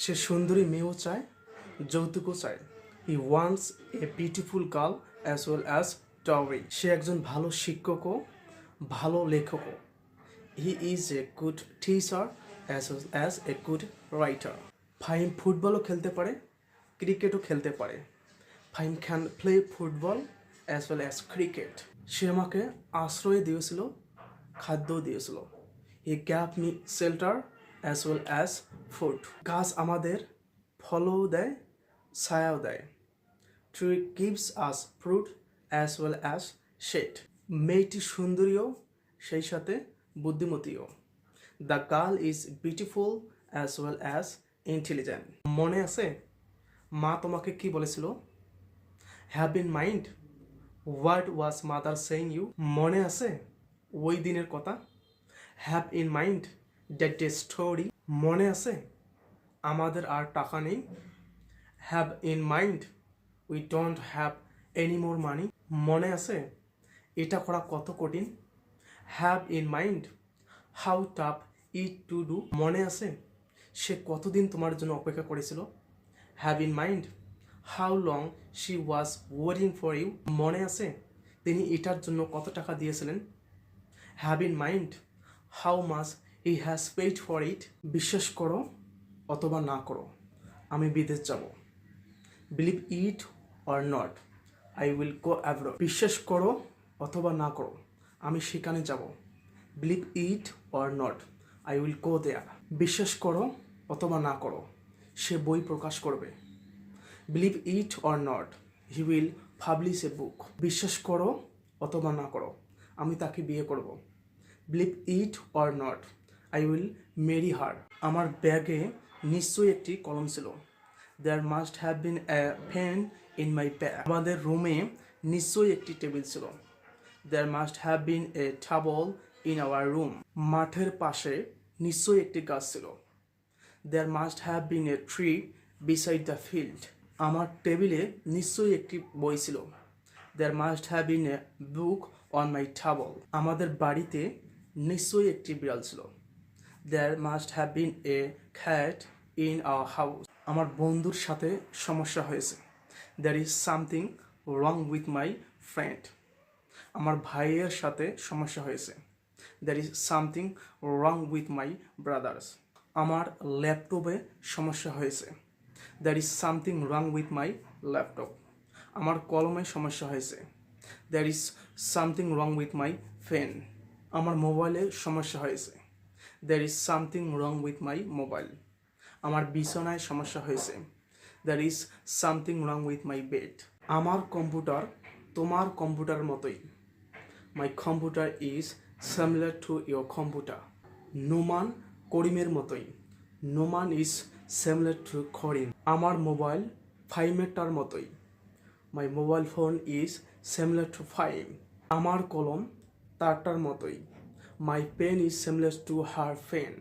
সে সুন্দরী মেয়েও চায়, যৌতুকও চায়। He wants a beautiful girl as well as dowry. সে একজন ভালো শিক্ষকও, ভালো লেখকও। He is a good teacher as well as a good writer. Fahim ফুটবলও খেলতে পারে, ক্রিকেটও খেলতে পারে। Fahim can play football as well as cricket. সে আমাকে আশ্রয় দিয়েছিল, খাদ্যও দিয়েছিল। He gave me shelter as well as food. গাছ আমাদের ফলও দেয়, ছায়াও দেয়। Tree gives us fruit as well as shade. মেয়েটি সুন্দরীও, সেই সাথে বুদ্ধিমতীও। The girl is beautiful as well as intelligent. মনে আছে মা তোমাকে কি বলেছিল? Have in mind what was mother saying you. মনে আছে ওই দিনের কথা? Have in mind that day story. মনে আছে আমাদের আর টাকা নেই? Have in mind we don't have any more money. মনে আছে এটা করা কত কঠিন? Have in mind how tough it to do. মনে আছে সে কতদিন তোমার জন্য অপেক্ষা করেছিল? Have in mind how long she was waiting for you. মনে আছে তিনি এটার জন্য কত টাকা দিয়েছিলেন? Have in mind how much he has paid for it. বিশ্বাস করো অথবা না করো, আমি বিদেশ যাব। Believe it or not, I will go abroad. বিশ্বাস করো অথবা না করো, আমি সেখানে যাব। Believe it or not, I will go there. বিশ্বাস করো অথবা না করো, সে বই প্রকাশ করবে। Believe it or not, he will publish a book. বিশ্বাস করো অথবা না করো, আমি তাকে বিয়ে করব। Believe it or not, I will marry her. আমার ব্যাগে নিশ্চয়ই একটি কলম ছিল। There must have been a pen in my bag. আমাদের রুমে নিশ্চয়ই একটি টেবিল ছিল। There must have been a table in our room. মাঠের পাশে নিশ্চয়ই একটি গাছ ছিল। There must have been a tree beside the field. আমার টেবিলে নিশ্চয়ই একটি বই ছিল। There must have been a book on my table. আমাদের বাড়িতে নিশ্চয়ই একটি বিড়াল ছিল। There must have been a cat in our house. আমার বন্ধুর সাথে সমস্যা হয়েছে। There is something wrong with my friend. আমার ভাইয়ের সাথে সমস্যা হয়েছে। There is something wrong with my brothers. আমার ল্যাপটপে সমস্যা হয়েছে। There is something wrong with my laptop. আমার কলমে সমস্যা হয়েছে। There is something wrong with my pen. আমার মোবাইলে সমস্যা হয়েছে। There is something wrong with my mobile. আমার বিছানায় সমস্যা হয়েছে। There is something wrong with my bed. আমার কম্পিউটার তোমার কম্পিউটারের মতোই। My computer is similar to your computer. Noman করিমের মতোই। Noman is similar to Karim. আমার মোবাইল ফাইমেরটার মতোই। My mobile phone is similar to Fahim. আমার কলম তারটার মতোই। My pen is similar to her pen.